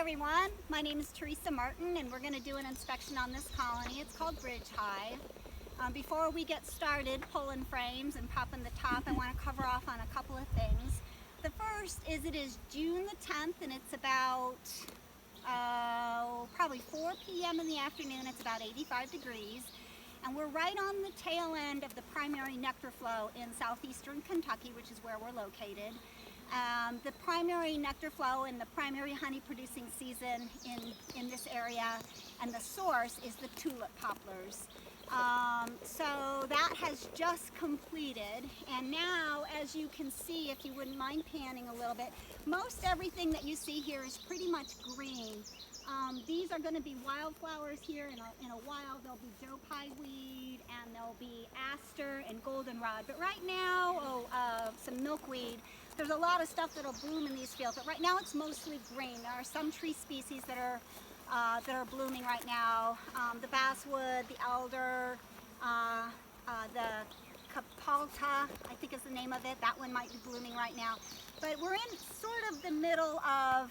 everyone, my name is Teresa Martin and we're going to do an inspection on this colony. It's called Bridge Hive. Before we get started pulling frames and popping the top, I want to cover off on a couple of things. The first is it is June the 10th and it's about probably 4 p.m. in the afternoon. It's about 85 degrees and we're right on the tail end of the primary nectar flow in southeastern Kentucky, which is where we're located. The primary nectar flow and the primary honey producing season in this area, and the source is the tulip poplars. So that has just completed, and now as you can see, if you wouldn't mind panning a little bit, most everything that you see here is pretty much green. These are going to be wildflowers here. In a while there'll be Joe Pye weed and there'll be aster and goldenrod, but right now some milkweed. There's a lot of stuff that'll bloom in these fields, but right now it's mostly green. There are some tree species that are blooming right now. The basswood, the elder, the capalta, I think is the name of it. That one might be blooming right now. But we're in sort of the middle of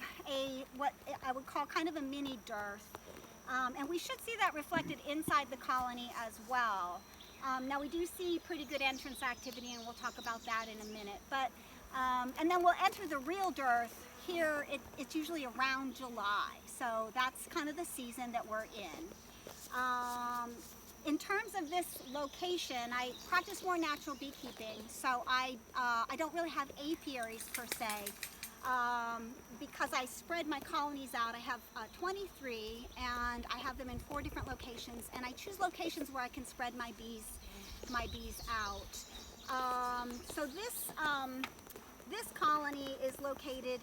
what I would call kind of a mini dearth. And we should see that reflected inside the colony as well. Now we do see pretty good entrance activity, and we'll talk about that in a minute. But and then we'll enter the real dearth here. It's usually around July, so that's kind of the season that we're in. In terms of this location, I practice more natural beekeeping, so I don't really have apiaries per se, because I spread my colonies out. I have 23, and I have them in 4 different locations, and I choose locations where I can spread my bees out. So this colony is located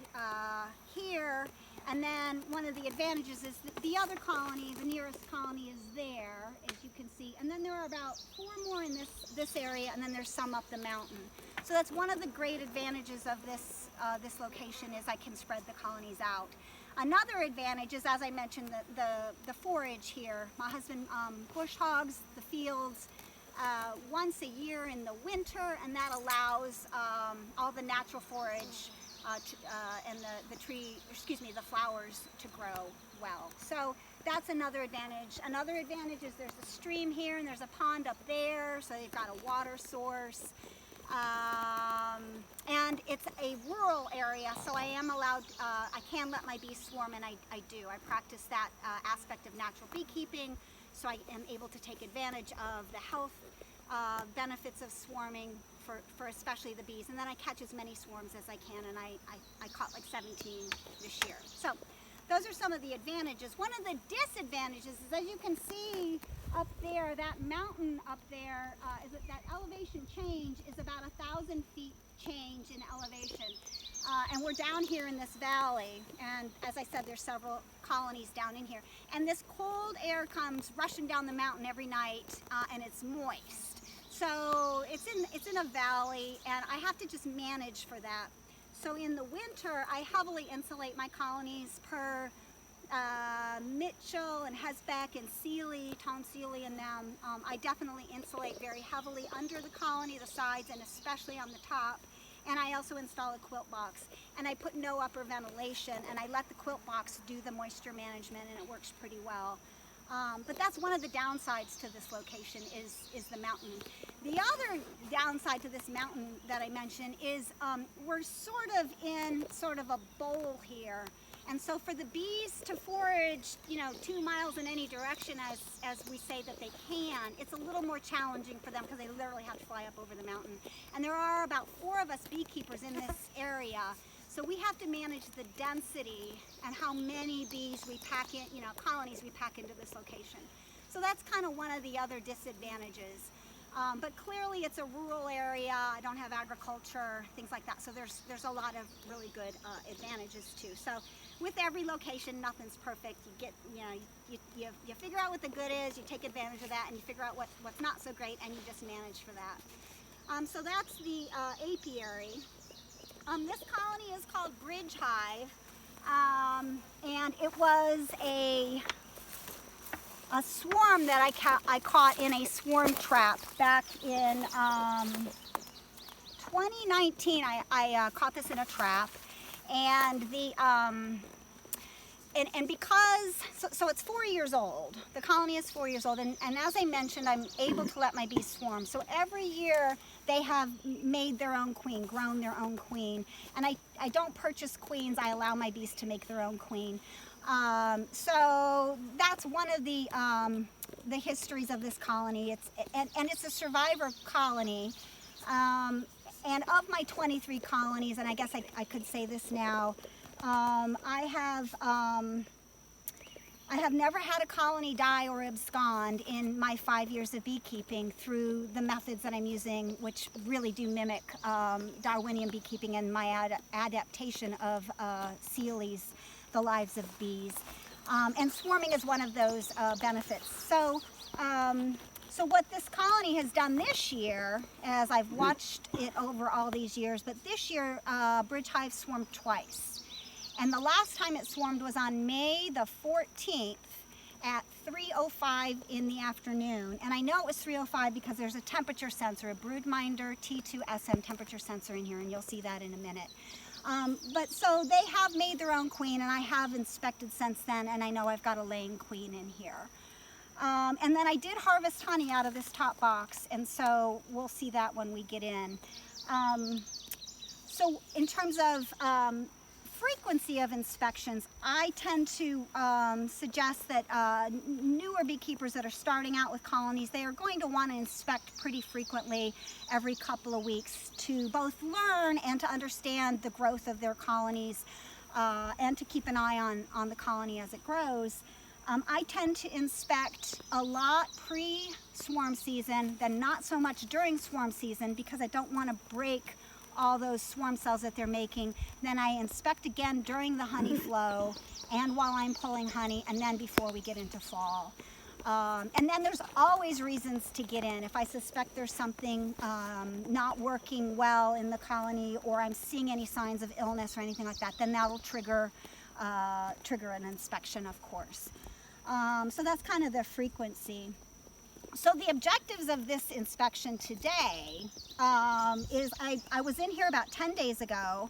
here, and then one of the advantages is that the other colony, the nearest colony, is there, as you can see, and then there are about 4 more in this area, and then there's some up the mountain. So that's one of the great advantages of this location, is I can spread the colonies out. Another advantage is, as I mentioned, the forage here. My husband bush hogs the fields once a year in the winter, and that allows all the natural forage and the flowers to grow well. So that's another advantage. Another advantage is there's a stream here and there's a pond up there, so they've got a water source. And it's a rural area, so I am allowed, I can let my bees swarm, and I do. I practice that aspect of natural beekeeping, so I am able to take advantage of the health benefits of swarming for especially the bees. And then I catch as many swarms as I can, and I caught like 17 this year. So those are some of the advantages. One of the disadvantages is, as you can see up there, that mountain up there, that elevation change is about 1,000 feet change in elevation. And we're down here in this valley, and as I said, there's several colonies down in here. And this cold air comes rushing down the mountain every night, and it's moist. So it's in a valley, and I have to just manage for that. So in the winter, I heavily insulate my colonies per Mitchell and Hesbeck and Seeley, Tom Seeley and them. I definitely insulate very heavily under the colony, the sides, and especially on the top. And I also install a quilt box, and I put no upper ventilation, and I let the quilt box do the moisture management, and it works pretty well. But that's one of the downsides to this location is the mountain. The other downside to this mountain that I mentioned is we're sort of in a bowl here. And so for the bees to forage, 2 miles in any direction, as we say that they can, it's a little more challenging for them because they literally have to fly up over the mountain. And there are about 4 of us beekeepers in this area, so we have to manage the density and how many bees we pack in, colonies we pack into this location. So that's kind of one of the other disadvantages. But clearly it's a rural area. I don't have agriculture, things like that. So there's a lot of really good advantages too. So with every location, nothing's perfect. You get, you figure out what the good is, you take advantage of that, and you figure out what's not so great, and you just manage for that. So that's the apiary. This colony is called Bridge Hive, and it was a swarm that I caught in a swarm trap back in 2019. I caught this in a trap, and and because, so it's 4 years old. The colony is 4 years old, and as I mentioned, I'm able to let my bees swarm. So every year they have made their own queen, grown their own queen. And I don't purchase queens, I allow my bees to make their own queen. So that's one of the histories of this colony. It's a survivor colony. And of my 23 colonies, and I guess I could say this now, I have never had a colony die or abscond in my 5 years of beekeeping through the methods that I'm using, which really do mimic Darwinian beekeeping and my adaptation of Seeley's The Lives of Bees. And swarming is one of those benefits. So what this colony has done this year, as I've watched it over all these years, but this year Bridge Hive swarmed twice. And the last time it swarmed was on May the 14th at 3:05 in the afternoon. And I know it was 3:05 because there's a temperature sensor, a Broodminder T2SM temperature sensor in here, and you'll see that in a minute. But so they have made their own queen, and I have inspected since then, and I know I've got a laying queen in here. And then I did harvest honey out of this top box, and so we'll see that when we get in. So in terms of frequency of inspections, I tend to suggest that newer beekeepers that are starting out with colonies, they are going to want to inspect pretty frequently, every couple of weeks, to both learn and to understand the growth of their colonies and to keep an eye on the colony as it grows. I tend to inspect a lot pre-swarm season, then not so much during swarm season, because I don't want to break all those swarm cells that they're making. Then I inspect again during the honey flow and while I'm pulling honey, and then before we get into fall. And then there's always reasons to get in. If I suspect there's something not working well in the colony, or I'm seeing any signs of illness or anything like that, then that'll trigger an inspection, of course. So that's kind of the frequency. So the objectives of this inspection today is I was in here about 10 days ago,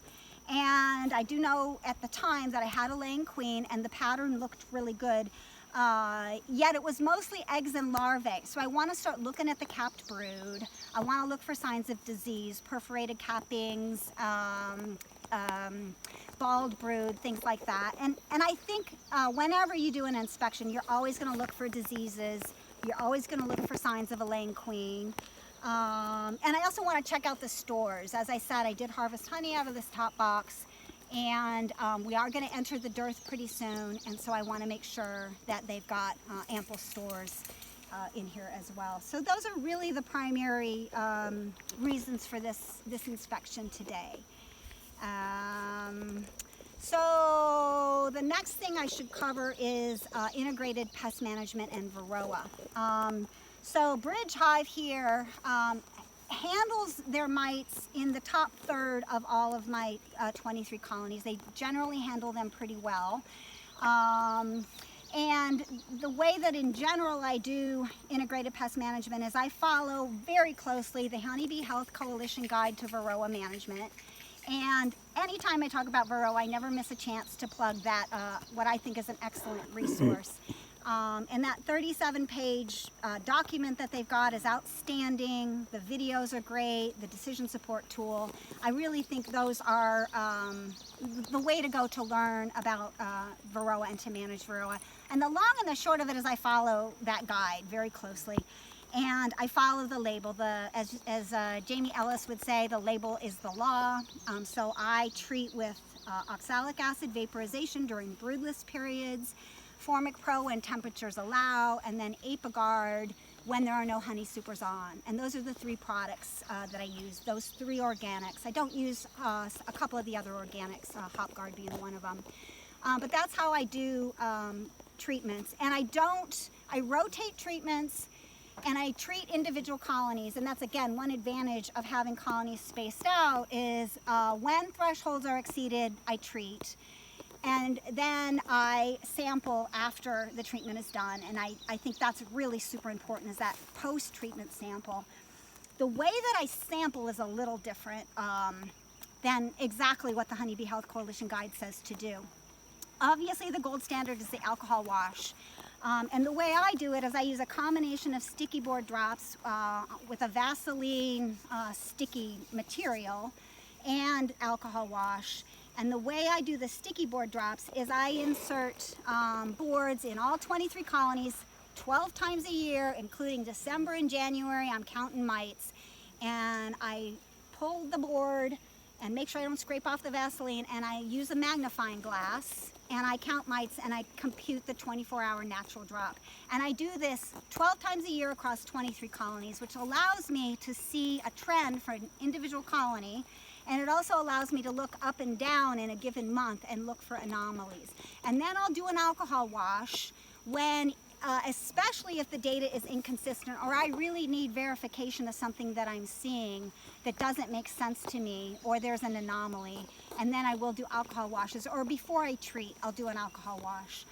and I do know at the time that I had a laying queen and the pattern looked really good, yet it was mostly eggs and larvae. So I want to start looking at the capped brood. I want to look for signs of disease, perforated cappings, bald brood, things like that. And I think whenever you do an inspection, you're always going to look for diseases. You're always going to look for signs of a laying queen. And I also want to check out the stores. As I said, I did harvest honey out of this top box, and we are going to enter the dearth pretty soon, and so I want to make sure that they've got ample stores in here as well. So those are really the primary reasons for this inspection today. So the next thing I should cover is integrated pest management and Varroa. So Bridge Hive here handles their mites in the top third of all of my 23 colonies. They generally handle them pretty well. And the way that in general I do integrated pest management is I follow very closely the Honeybee Health Coalition Guide to Varroa Management. And anytime I talk about Varroa, I never miss a chance to plug that, what I think is an excellent resource. And that 37-page document that they've got is outstanding. The videos are great, the decision support tool. I really think those are the way to go to learn about Varroa and to manage Varroa. And the long and the short of it is I follow that guide very closely. And I follow the label. As Jamie Ellis would say, the label is the law. So I treat with oxalic acid vaporization during broodless periods, Formic Pro when temperatures allow, and then Apiguard when there are no honey supers on. And those are the three products that I use, those three organics. I don't use a couple of the other organics, Hopguard being one of them. But that's how I do treatments. And I rotate treatments, and I treat individual colonies. And that's, again, one advantage of having colonies spaced out is when thresholds are exceeded, I treat. And then I sample after the treatment is done. And I think that's really super important, is that post-treatment sample. The way that I sample is a little different than exactly what the Honeybee Health Coalition Guide says to do. Obviously the gold standard is the alcohol wash. And the way I do it is I use a combination of sticky board drops with a Vaseline sticky material and alcohol wash. And the way I do the sticky board drops is I insert boards in all 23 colonies 12 times a year, including December and January. I'm counting mites. And I pull the board and make sure I don't scrape off the Vaseline, and I use a magnifying glass and I count mites and I compute the 24-hour natural drop. And I do this 12 times a year across 23 colonies, which allows me to see a trend for an individual colony, and it also allows me to look up and down in a given month and look for anomalies. And then I'll do an alcohol wash when especially if the data is inconsistent or I really need verification of something that I'm seeing that doesn't make sense to me, or there's an anomaly, and then I will do alcohol washes, or before I treat I'll do an alcohol wash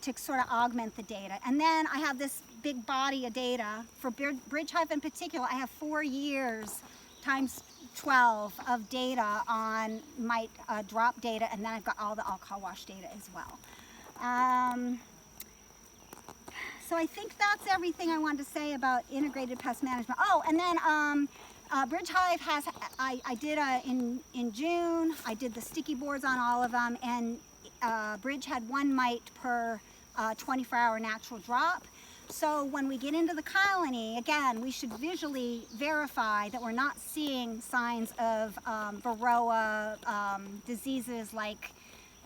to sort of augment the data. And then I have this big body of data for Bridge Hive in particular. I have 4 years times 12 of data on my drop data, and then I've got all the alcohol wash data as well. So I think that's everything I wanted to say about integrated pest management. Oh, and then Bridge Hive has, I did in June, I did the sticky boards on all of them, and Bridge had 1 mite per 24-hour natural drop. So when we get into the colony, again, we should visually verify that we're not seeing signs of varroa diseases like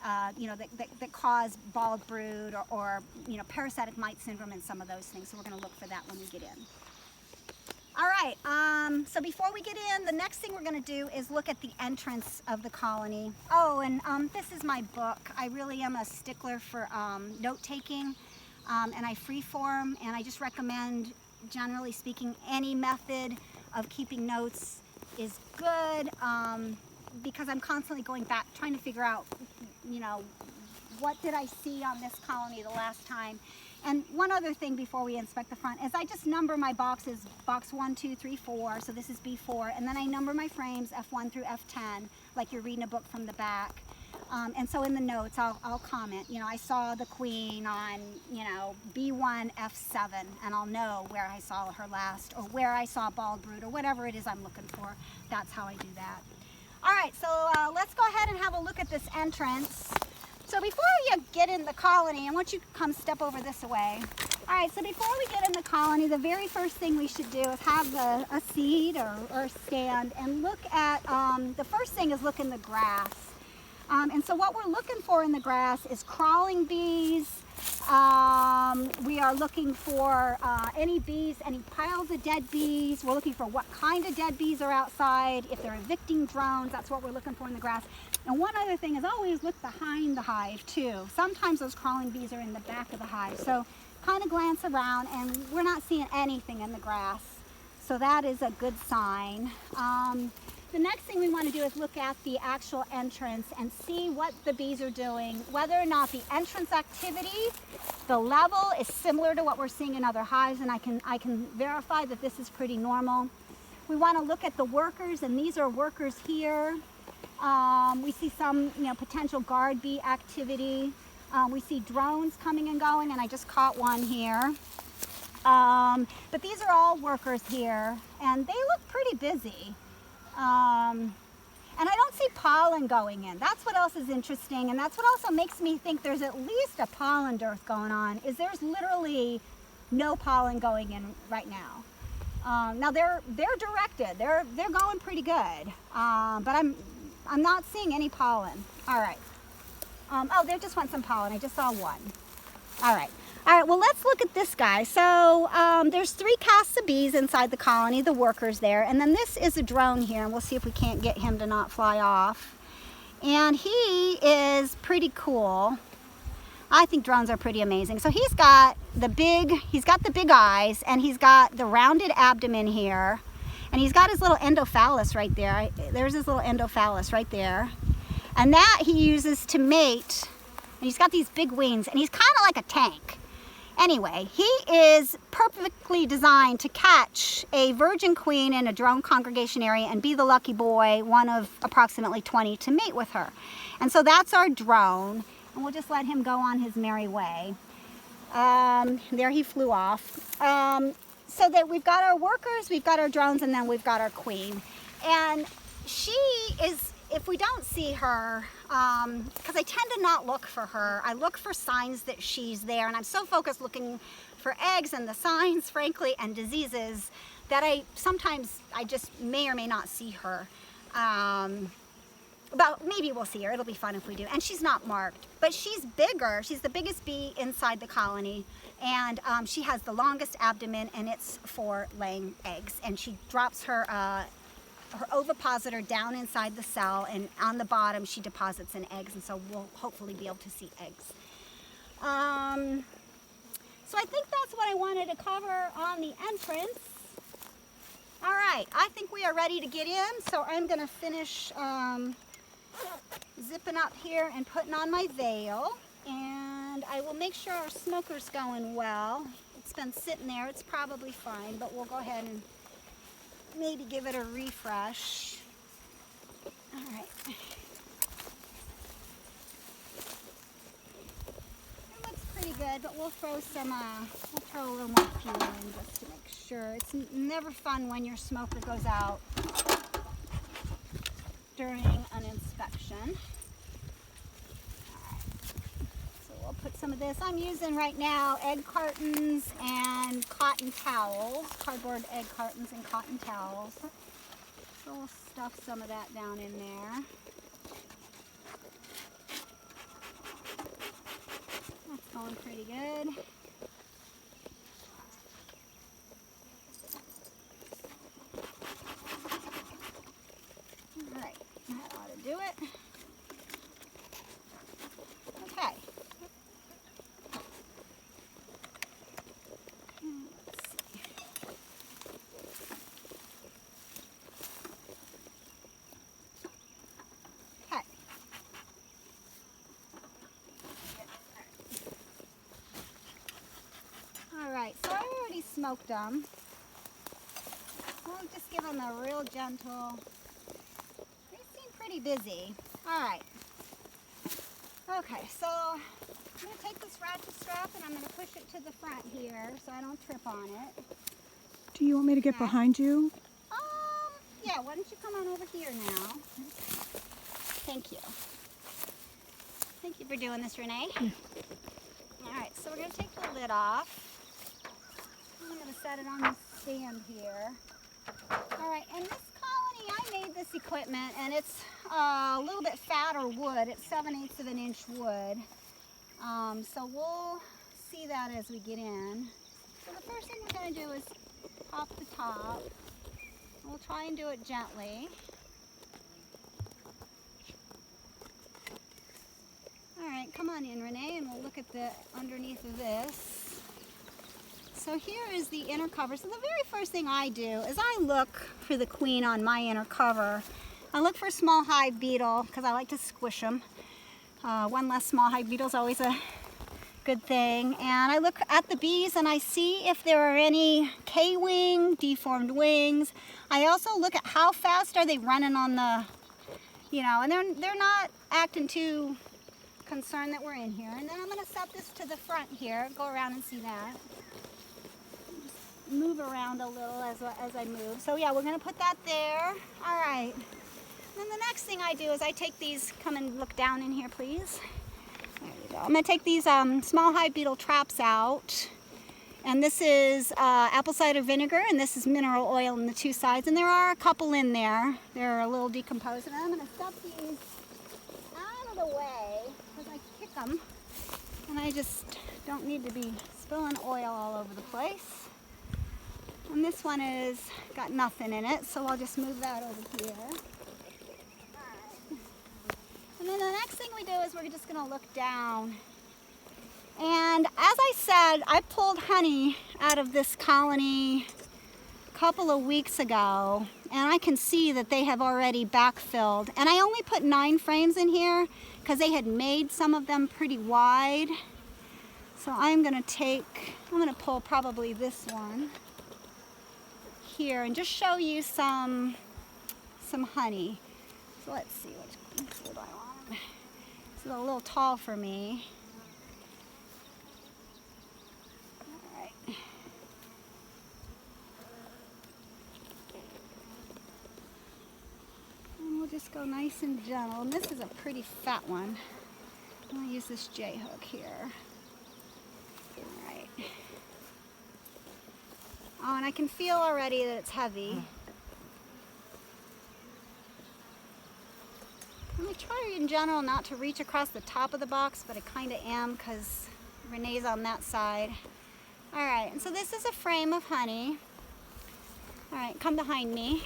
that cause bald brood or parasitic mite syndrome and some of those things. So we're going to look for that when we get in. All right, so before we get in, the next thing we're going to do is look at the entrance of the colony. Oh, and this is my book. I really am a stickler for note-taking, and I freeform, and I just recommend, generally speaking, any method of keeping notes is good, because I'm constantly going back, trying to figure out, what did I see on this colony the last time. And one other thing before we inspect the front is I just number my boxes, box 1, 2, 3, 4, so this is B4, and then I number my frames F1 through F10, like you're reading a book from the back. And so in the notes, I'll comment, I saw the queen on, B1, F7, and I'll know where I saw her last, or where I saw bald brood, or whatever it is I'm looking for. That's how I do that. All right, so let's go ahead and have a look at this entrance. So before you get in the colony, I want you to come step over this way. All right, so before we get in the colony, the very first thing we should do is have a seat or stand and look at, the first thing is look in the grass. And so what we're looking for in the grass is crawling bees. We are looking for any bees, any piles of dead bees. We're looking for what kind of dead bees are outside. If they're evicting drones, that's what we're looking for in the grass. And one other thing is always look behind the hive too. Sometimes those crawling bees are in the back of the hive. So kind of glance around, and we're not seeing anything in the grass. So that is a good sign. The next thing we want to do is look at the actual entrance and see what the bees are doing, whether or not the entrance activity, the level is similar to what we're seeing in other hives, and I can verify that this is pretty normal. We want to look at the workers, and these are workers here. We see some potential guard bee activity. We see drones coming and going, and I just caught one here. But these are all workers here, and they look pretty busy. And I don't see pollen going in. That's what else is interesting, and that's what also makes me think there's at least a pollen dearth going on, is there's literally no pollen going in right now. Now they're directed, they're going pretty good, but I'm not seeing any pollen. All right. Oh, there just went some pollen. I just saw one. All right. All right, well, let's look at this guy. So there's 3 castes of bees inside the colony, the workers there, and then this is a drone here, and we'll see if we can't get him to not fly off. And he is pretty cool. I think drones are pretty amazing. So he's got the big eyes, and he's got the rounded abdomen here, and he's got his little endophallus right there. There's his little endophallus right there. And that he uses to mate, and he's got these big wings, and he's kind of like a tank. Anyway, he is perfectly designed to catch a virgin queen in a drone congregation area and be the lucky boy, one of approximately 20, to mate with her. And so that's our drone. and we'll just let him go on his merry way. There he flew off. So that we've got our workers, we've got our drones, and then we've got our queen. And she is, if we don't see her, because I tend to not look for her, I look for signs that she's there, and I'm so focused looking for eggs and the signs, frankly, and diseases, that sometimes I just may or may not see her. But maybe we'll see her, it'll be fun if we do. And she's not marked, but she's bigger. She's the biggest bee inside the colony, and she has the longest abdomen, and it's for laying eggs. And she drops her ovipositor down inside the cell, and on the bottom she deposits an eggs, and so we'll hopefully be able to see eggs. So I think that's what I wanted to cover on the entrance. All right, I think we are ready to get in, so I'm gonna finish zipping up here and putting on my veil, and I will make sure our smoker's going well. It's been sitting there, it's probably fine, but we'll go ahead and maybe give it a refresh. All right. It looks pretty good, but we'll throw a little more fuel in just to make sure. It's never fun when your smoker goes out during an inspection. So we'll put some of this. I'm using right now egg cartons and cotton towels, cardboard egg cartons and cotton towels. So we'll stuff some of that down in there. That's going pretty good. Alright, that ought to do it. Okay. Let's see. Okay. Alright, so I already smoked them. I'll just give them a real gentle. They seem pretty busy. Alright. Okay, so I'm going to take this ratchet strap and I'm going to push it to the front here so I don't trip on it. Do you want me to get behind you? Yeah, why don't you come on over here now? Thank you. Thank you for doing this, Renee. Yeah. Alright, so we're going to take the lid off. I'm going to set it on the stand here. Alright, and this colony, I made this equipment, and it's a little bit fatter wood. It's 7/8 of an inch wood. So we'll see that as we get in. So the first thing we're going to do is pop the top. We'll try and do it gently. Alright, come on in, Renee, and we'll look at the underneath of this. So here is the inner cover. So the very first thing I do is I look for the queen on my inner cover. I look for a small hive beetle because I like to squish them. One less small hive beetle is always a good thing. And I look at the bees and I see if there are any K-wing, deformed wings. I also look at how fast are they running on the, and they're not acting too concerned that we're in here. And then I'm going to set this to the front here, go around and see that. Move around a little as I move. So yeah, we're going to put that there. All right. Then the next thing I do is I take these, come and look down in here, please. There you go. I'm going to take these small hive beetle traps out. And this is apple cider vinegar, and this is mineral oil on the two sides. And there are a couple in there. They're a little decomposed. And I'm going to stuff these out of the way because I kick them. And I just don't need to be spilling oil all over the place. And this one is got nothing in it, so I'll just move that over here. Alright. And then the next thing we do is we're just going to look down. And as I said, I pulled honey out of this colony a couple of weeks ago, and I can see that they have already backfilled. And I only put 9 frames in here because they had made some of them pretty wide. So I'm going to pull probably this one here and just show you some honey. So let's see what I want. It's a little tall for me. All right. And we'll just go nice and gentle. And this is a pretty fat one. I'm going to use this J hook here. All right. Oh, and I can feel already that it's heavy. I'm going to try in general not to reach across the top of the box, but I kind of am because Renee's on that side. All right, and so this is a frame of honey. All right, come behind me.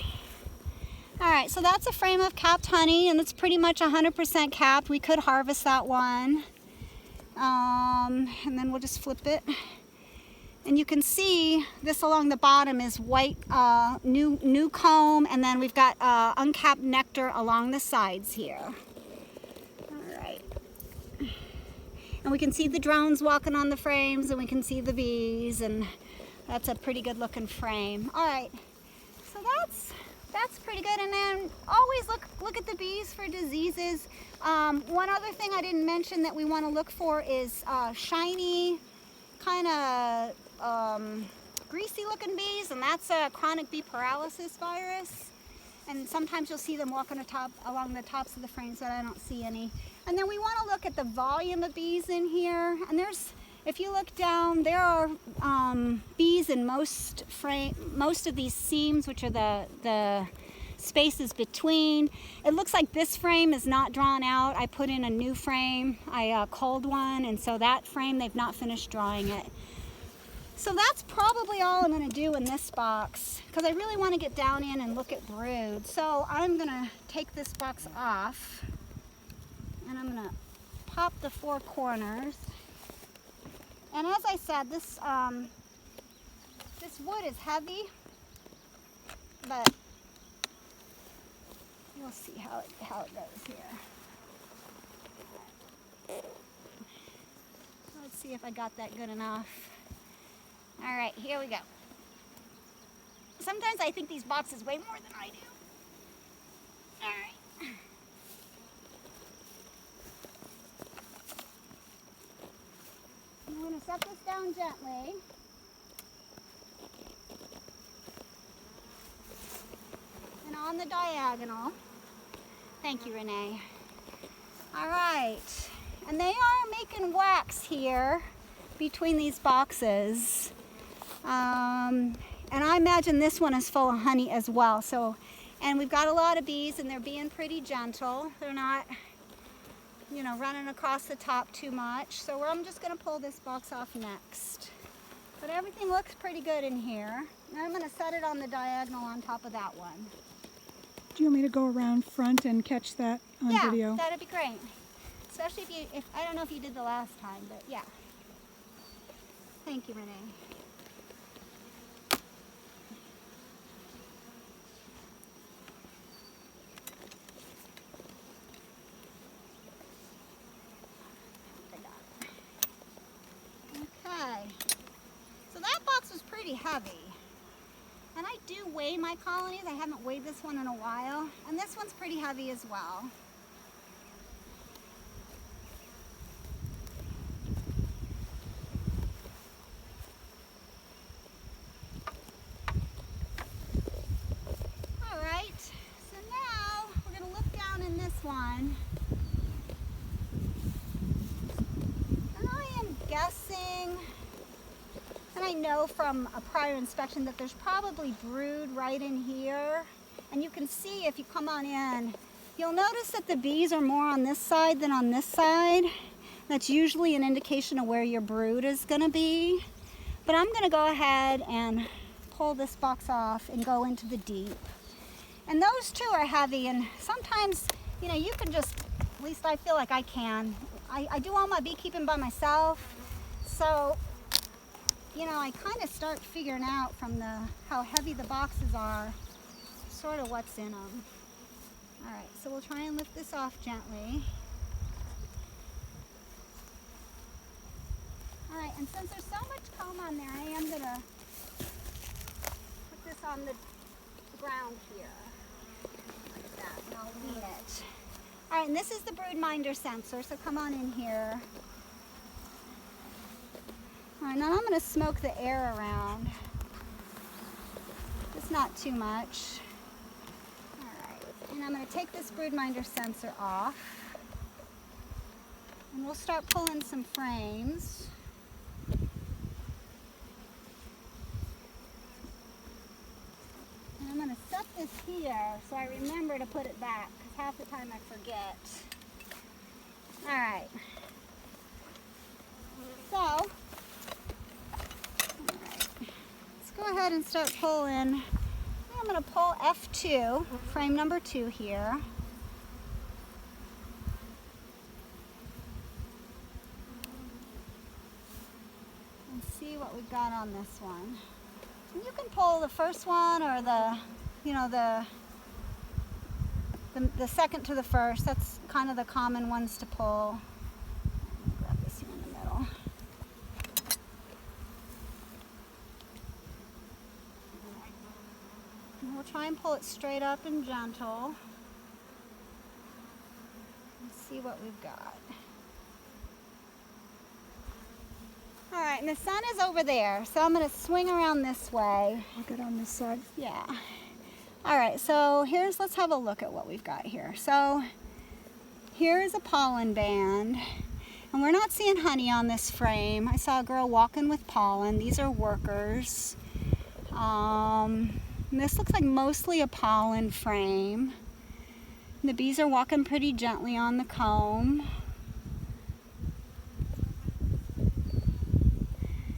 All right, so that's a frame of capped honey, and it's pretty much 100% capped. We could harvest that one. And then we'll just flip it. And you can see this along the bottom is white new comb, and then we've got uncapped nectar along the sides here. All right. And we can see the drones walking on the frames, and we can see the bees, and that's a pretty good looking frame. All right, so that's pretty good. And then always look at the bees for diseases. One other thing I didn't mention that we want to look for is shiny, kind of greasy looking bees, and that's a chronic bee paralysis virus. And sometimes you'll see them walking along the tops of the frames, but I don't see any. And then we want to look at the volume of bees in here. And if you look down, there are bees in most of these seams, which are the spaces between. It looks like this frame is not drawn out. I put in a new frame. I culled one, and so that frame, they've not finished drawing it. So that's probably all I'm going to do in this box, because I really want to get down in and look at brood. So I'm going to take this box off, and I'm going to pop the 4 corners. And as I said, this wood is heavy, but you'll see how it goes here. Let's see if I got that good enough. All right, here we go. Sometimes I think these boxes weigh more than I do. All right. I'm going to set this down gently. And on the diagonal. Thank you, Renee. All right. And they are making wax here between these boxes. And I imagine this one is full of honey as well. And we've got a lot of bees, and they're being pretty gentle. They're not, running across the top too much. So I'm just going to pull this box off next. But everything looks pretty good in here. And I'm going to set it on the diagonal on top of that one. Do you want me to go around front and catch that on video? Yeah, that'd be great. Especially if I don't know if you did the last time, but yeah. Thank you, Renee. Okay. So that box was pretty heavy. And I do weigh my colonies. I haven't weighed this one in a while. And this one's pretty heavy as well. One. And I am guessing, and I know from a prior inspection that there's probably brood right in here. And you can see if you come on in, you'll notice that the bees are more on this side than on this side. That's usually an indication of where your brood is going to be. But I'm going to go ahead and pull this box off and go into the deep. And those two are heavy, and sometimes you can just, at least I feel like I can. I do all my beekeeping by myself, so, I kind of start figuring out from how heavy the boxes are, sort of what's in them. All right, so we'll try and lift this off gently. All right, and since there's so much comb on there, I am gonna put this on the ground here. Like that, and I'll lean it. All right, and this is the broodminder sensor, so come on in here. All right, now I'm going to smoke the air around. Just not too much. All right, and I'm going to take this broodminder sensor off. And we'll start pulling some frames. And I'm going to set this here so I remember to put it back, because half the time I forget. All right. So, let's go ahead and start pulling. I'm going to pull F2, frame number 2 here. And see what we've got on this one. And you can pull the first one or the second to the first. That's kind of the common ones to pull. Grab this here in the middle. And we'll try and pull it straight up and gentle. And see what we've got. All right, and the sun is over there, so I'm going to swing around this way. I'll get on this side. Yeah. All right, so let's have a look at what we've got here. So here's a pollen band, and we're not seeing honey on this frame. I saw a girl walking with pollen. These are workers. This looks like mostly a pollen frame. The bees are walking pretty gently on the comb.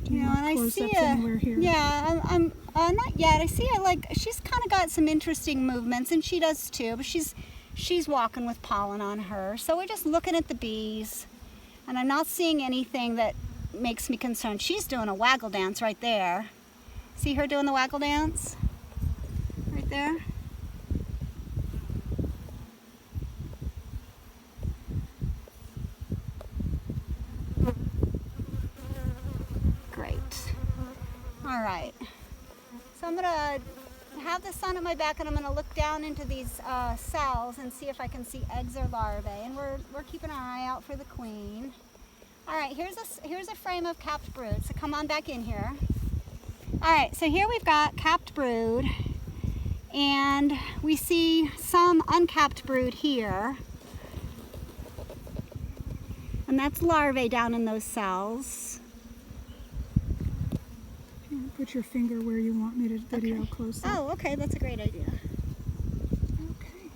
You know, and I see yeah, I'm not yet. I see she's kind of got some interesting movements, and she does too, but she's walking with pollen on her. So we're just looking at the bees, and I'm not seeing anything that makes me concerned. She's doing a waggle dance right there. See her doing the waggle dance? Right there. All right, so I'm gonna have the sun at my back, and I'm gonna look down into these cells and see if I can see eggs or larvae, and we're keeping our eye out for the queen. All right, here's a frame of capped brood, so come on back in here. All right, so here we've got capped brood, and we see some uncapped brood here, and that's larvae down in those cells. Put your finger where you want me to video close up. Oh, okay, that's a great idea. Okay.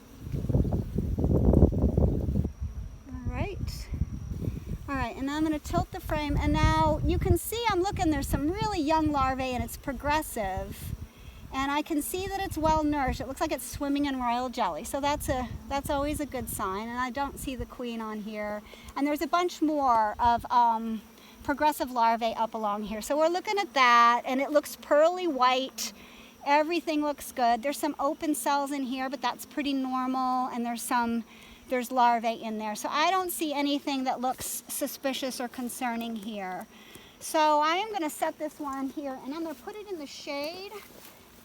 All right, and now I'm going to tilt the frame, and now you can see I'm looking, there's some really young larvae, and it's progressive. And I can see that it's well nourished. It looks like it's swimming in royal jelly, so that's always a good sign. And I don't see the queen on here. And there's a bunch more of progressive larvae up along here. So we're looking at that, and it looks pearly white. Everything looks good. There's some open cells in here, but that's pretty normal, and there's larvae in there. So I don't see anything that looks suspicious or concerning here. So I am going to set this one here, and I'm going to put it in the shade.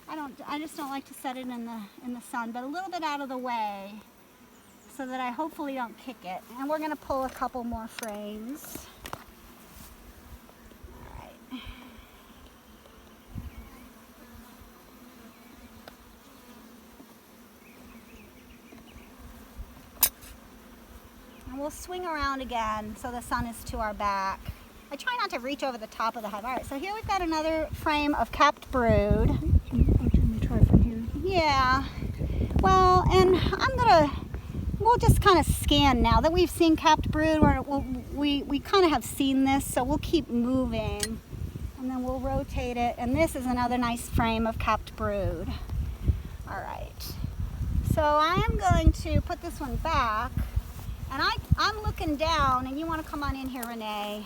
I just don't like to set it in the sun, but a little bit out of the way so that I hopefully don't kick it. And we're going to pull a couple more frames. We'll swing around again so the sun is to our back. I try not to reach over the top of the hive. All right, so here we've got another frame of capped brood. Let me try from here. Yeah. Well, and we'll just kind of scan now that we've seen capped brood. We kind of have seen this, so we'll keep moving. And then we'll rotate it. And this is another nice frame of capped brood. All right. So I am going to put this one back. And I'm looking down, and you want to come on in here, Renee.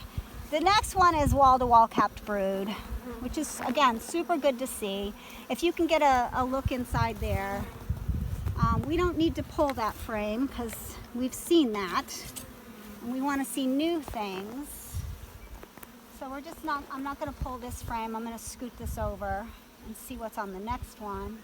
The next one is wall-to-wall capped brood, which is, again, super good to see. If you can get a look inside there, we don't need to pull that frame because we've seen that, and we want to see new things. So I'm not going to pull this frame. I'm going to scoot this over and see what's on the next one.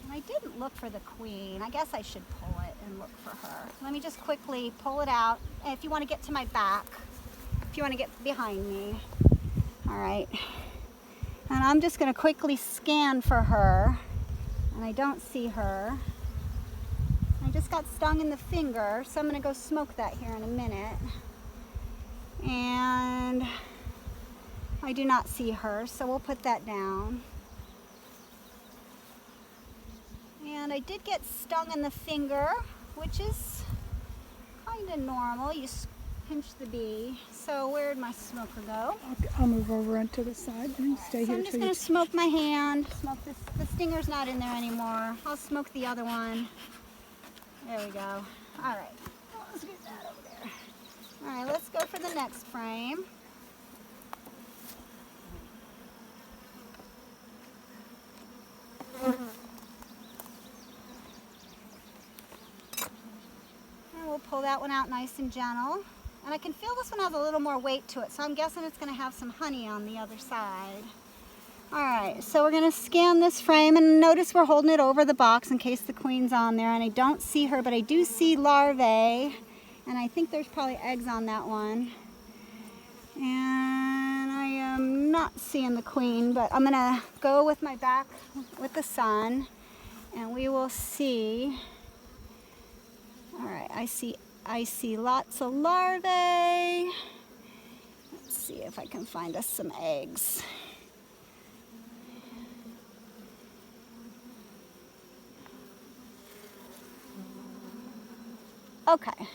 And I didn't look for the queen. I guess I should pull it and look for her. Let me just quickly pull it out. If you want to get to my back, if you want to get behind me. All right. And I'm just going to quickly scan for her. And I don't see her. I just got stung in the finger, so I'm going to go smoke that here in a minute. And I do not see her, so we'll put that down. And I did get stung in the finger, which is kind of normal. You pinch the bee. So where'd my smoker go? I'll move over onto the side and stay So here. I'm just going to smoke my hand. Smoke this. The stinger's not in there anymore. I'll smoke the other one. There we go. All right. Let's get that over there. All right, let's go for the next frame. And we'll pull that one out nice and gentle. And I can feel this one has a little more weight to it, so I'm guessing it's going to have some honey on the other side. All right, so we're going to scan this frame, and notice we're holding it over the box in case the queen's on there. And I don't see her, but I do see larvae, and I think there's probably eggs on that one. And I am not seeing the queen, but I'm going to go with my back with the sun, and we will see. All right, I see lots of larvae. Let's see if I can find us some eggs. Okay.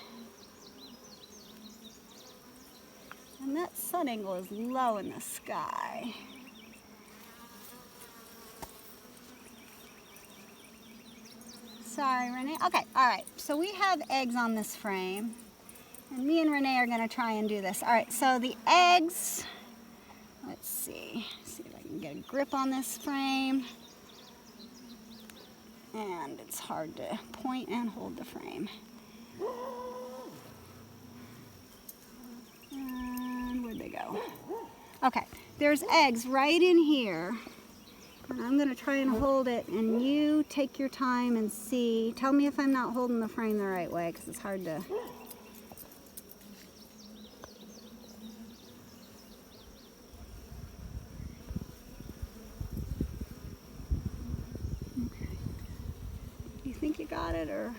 And that sun angle is low in the sky. Sorry, Renee. Okay, all right. So we have eggs on this frame. And me and Renee are going to try and do this. All right, so the eggs, let's see if I can get a grip on this frame. And it's hard to point and hold the frame. And where'd they go? Okay, there's eggs right in here. And I'm going to try and hold it, and you take your time and see. Tell me if I'm not holding the frame the right way, because it's hard to... You think you got it, or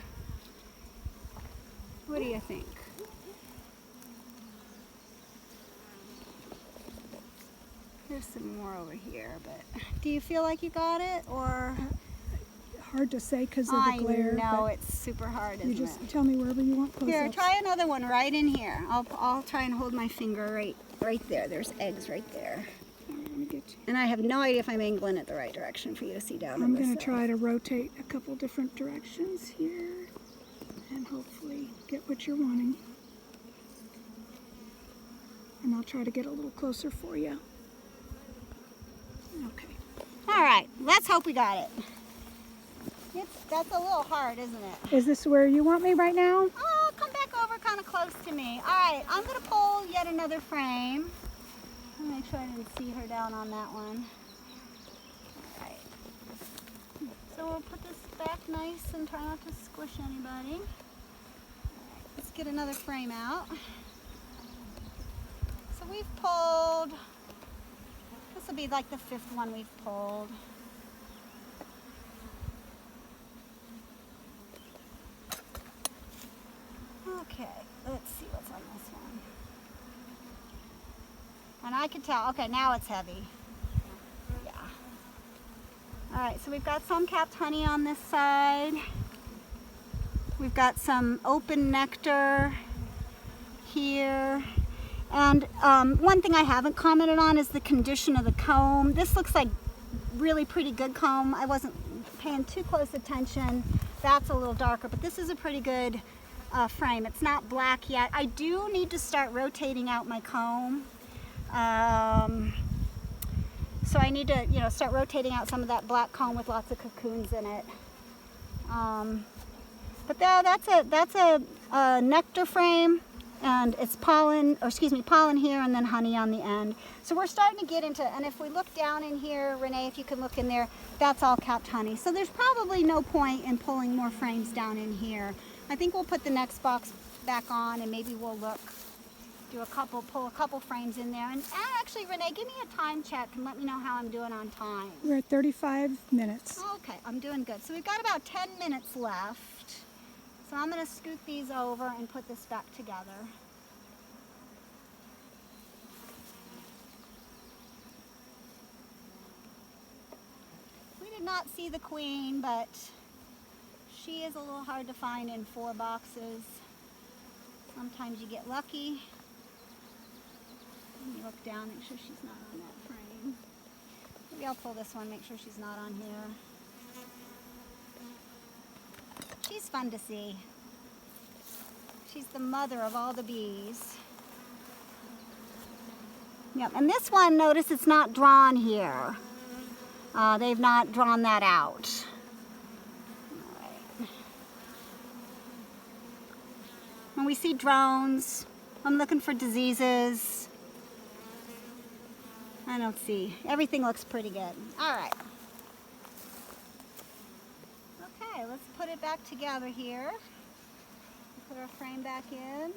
what do you think? There's some more over here, but do you feel like you got it, or? Hard to say because of the glare. I know, it's super hard, isn't it? You just tell me wherever you want close-ups. Here, try another one right in here. I'll try and hold my finger right there. There's eggs right there. Let me get you. And I have no idea if I'm angling it the right direction for you to see down. I'm going to try to rotate a couple different directions here and hopefully get what you're wanting. And I'll try to get a little closer for you. Okay. All right, let's hope we got it. That's a little hard, isn't it? Is this where you want me right now? Oh, come back over kind of close to me. All right, I'm going to pull yet another frame. I'll make sure I didn't see her down on that one. All right. So we'll put this back nice and try not to squish anybody. All right, let's get another frame out. So we've pulled, this will be like the 5th one we've pulled. Okay, let's see what's on this one. And I can tell, okay, now it's heavy. Yeah. All right, so we've got some capped honey on this side. We've got some open nectar here. And one thing I haven't commented on is the condition of the comb. This looks like really pretty good comb. I wasn't paying too close attention. That's a little darker, but this is a pretty good frame. It's not black yet. I do need to start rotating out my comb. So I need to, start rotating out some of that black comb with lots of cocoons in it. But that's a nectar frame, And it's pollen, or excuse me, pollen here and then honey on the end. So we're starting to get into, and if we look down in here, Renee, if you can look in there, that's all capped honey. So there's probably no point in pulling more frames down in here. I think we'll put the next box back on and maybe we'll look, pull a couple frames in there. And actually, Renee, give me a time check and let me know how I'm doing on time. We're at 35 minutes. Okay, I'm doing good. So we've got about 10 minutes left. So I'm going to scoot these over and put this back together. We did not see the queen, but she is a little hard to find in 4 boxes. Sometimes you get lucky. Let me look down, make sure she's not on that frame. Maybe I'll pull this one, make sure she's not on here. She's fun to see. She's the mother of all the bees. Yep, and this one, notice it's not drawn here. They've not drawn that out. All right. When we see drones, I'm looking for diseases. I don't see. Everything looks pretty good. All right. Okay, let's put it back together here. Put our frame back in.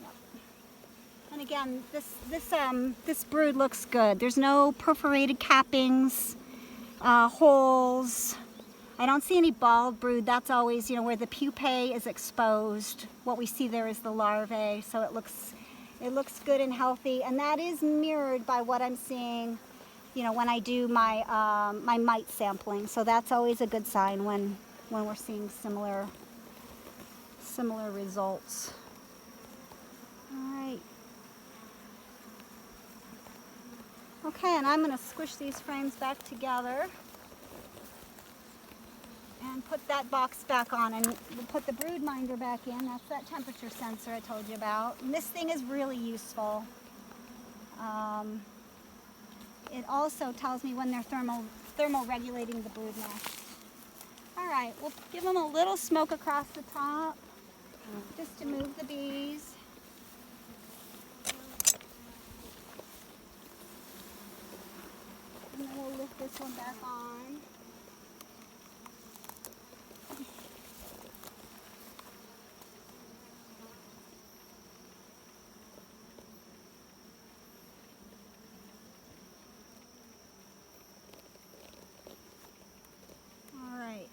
Yep. And again, this brood looks good. There's no perforated cappings, holes. I don't see any bald brood. That's always, where the pupae is exposed. What we see there is the larvae, so it looks good and healthy, and that is mirrored by what I'm seeing, when I do my my mite sampling. So that's always a good sign when we're seeing similar results. All right. Okay, and I'm going to squish these frames back together and put that box back on, and we'll put the brood minder back in. That's that temperature sensor I told you about. And this thing is really useful. It also tells me when they're thermal regulating the brood nest. All right, we'll give them a little smoke across the top just to move the bees. And then we'll lift this one back on.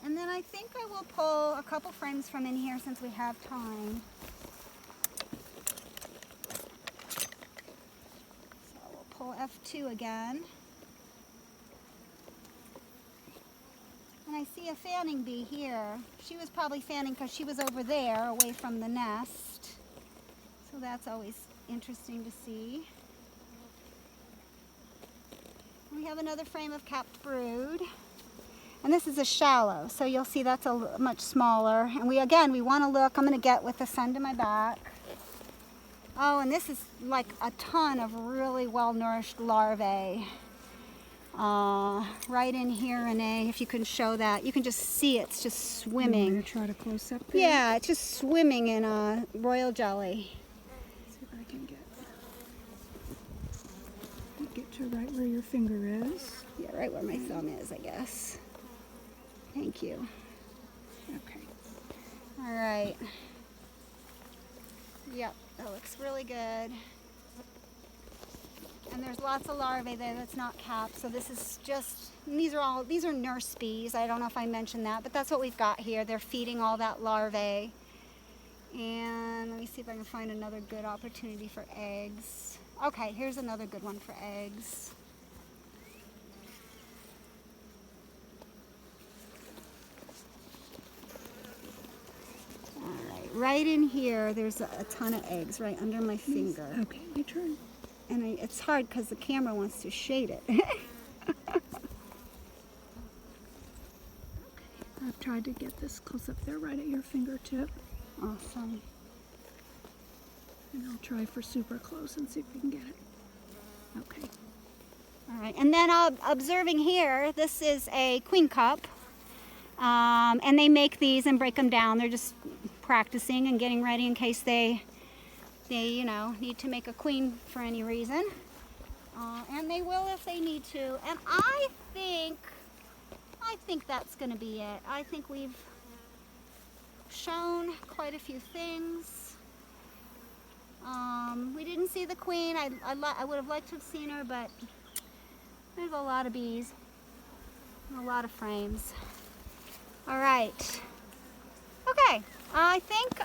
And then I think I will pull a couple frames from in here since we have time. So we'll pull F2 again. And I see a fanning bee here. She was probably fanning because she was over there away from the nest. So that's always interesting to see. We have another frame of capped brood. And this is a shallow, so you'll see that's a much smaller. And we want to look. I'm going to get with the sun to my back. Oh, and this is like a ton of really well-nourished larvae. Right in here, Renee, if you can show that. You can just see it's just swimming. I'm going to try to close up there. Yeah, it's just swimming in royal jelly. Let's see if I can get to right where your finger is. Yeah, right where my thumb is, I guess. Thank you. Okay. All right. Yep, that looks really good. And there's lots of larvae there that's not capped. So this is just, these are nurse bees. I don't know if I mentioned that, but that's what we've got here. They're feeding all that larvae. And let me see if I can find another good opportunity for eggs. Okay, here's another good one for eggs. Right in here, there's a ton of eggs right under my finger. Okay, my turn. And it's hard because the camera wants to shade it. I've tried to get this close up there right at your fingertip. Awesome. And I'll try for super close and see if we can get it. Okay. All right, and then observing here, this is a queen cup. And they make these and break them down. They're just practicing and getting ready in case they you know, need to make a queen for any reason. And they will if they need to. And I think that's going to be it. I think we've shown quite a few things. We didn't see the queen. I would have liked to have seen her, but there's a lot of bees and a lot of frames. All right. Okay. I think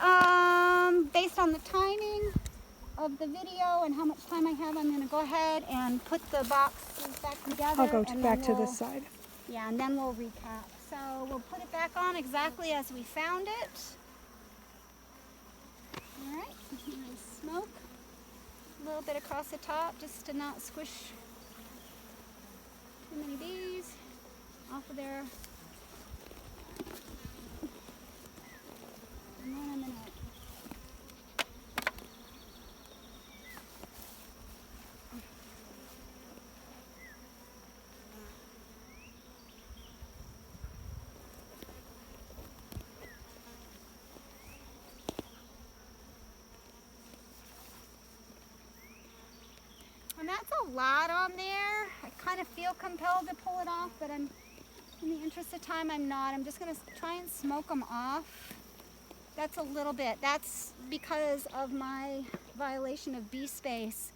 based on the timing of the video and how much time I have, I'm going to go ahead and put the boxes back together. I'll go back to this side. Yeah, and then we'll recap. So we'll put it back on exactly as we found it. All right, smoke a little bit across the top just to not squish too many bees off of there. And then I'm gonna and that's a lot on there. I kind of feel compelled to pull it off, but in the interest of time, I'm not. I'm just gonna try and smoke them off. That's a little bit. That's because of my violation of bee space.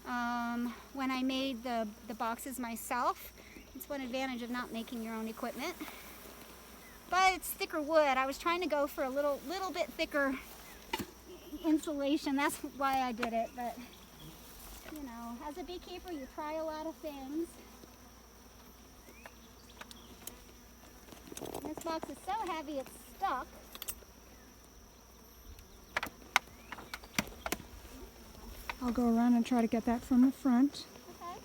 When I made the boxes myself, it's one advantage of not making your own equipment. But it's thicker wood. I was trying to go for a little bit thicker insulation. That's why I did it. But you know, as a beekeeper, you try a lot of things. This box is so heavy it's stuck. I'll go around and try to get that from the front. Okay.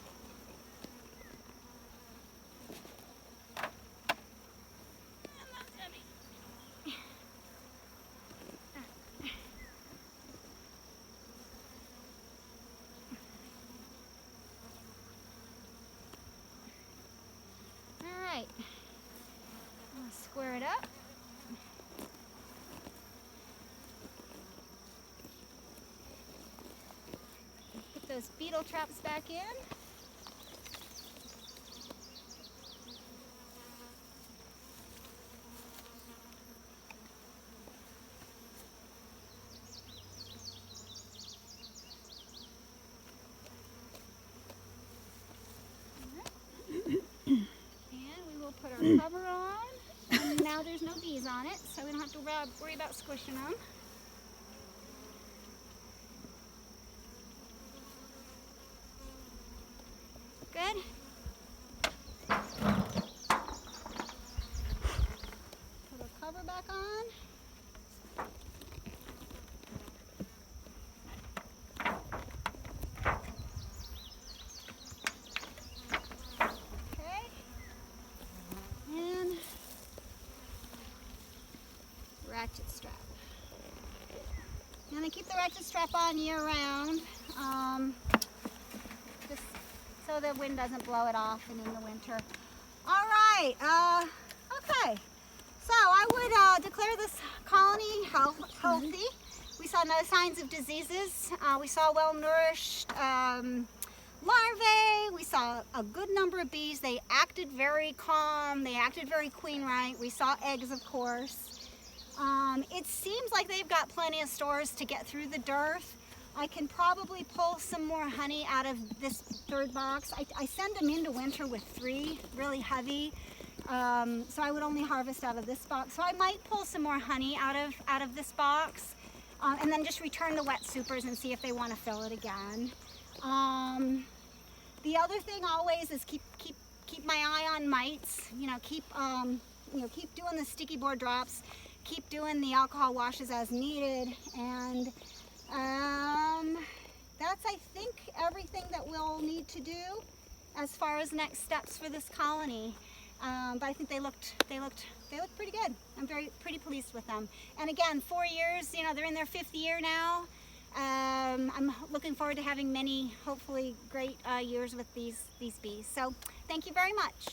All right. I'm gonna square it up. Put those beetle traps back in. Put our cover on, and now there's no bees on it, so we don't have to worry about squishing them. Good. Put our cover back on. Ratchet strap. I'm going to keep the ratchet strap on year round, just so the wind doesn't blow it off and in the winter. All right, okay. So I would declare this colony healthy. We saw no signs of diseases. We saw well-nourished larvae. We saw a good number of bees. They acted very calm. They acted very queen-right. We saw eggs, of course. It seems like they've got plenty of stores to get through the dearth. I can probably pull some more honey out of this third box. I send them into winter with 3, really heavy. So I would only harvest out of this box. So I might pull some more honey out of this box, and then just return the wet supers and see if they want to fill it again. The other thing always is keep my eye on mites. You know, keep doing the sticky board drops. Keep doing the alcohol washes as needed, and that's, I think, everything that we'll need to do as far as next steps for this colony. But I think they looked pretty good. I'm pretty pleased with them. And again, 4 years, you know, they're in their 5th year now. I'm looking forward to having many, hopefully, great years with these bees. So thank you very much.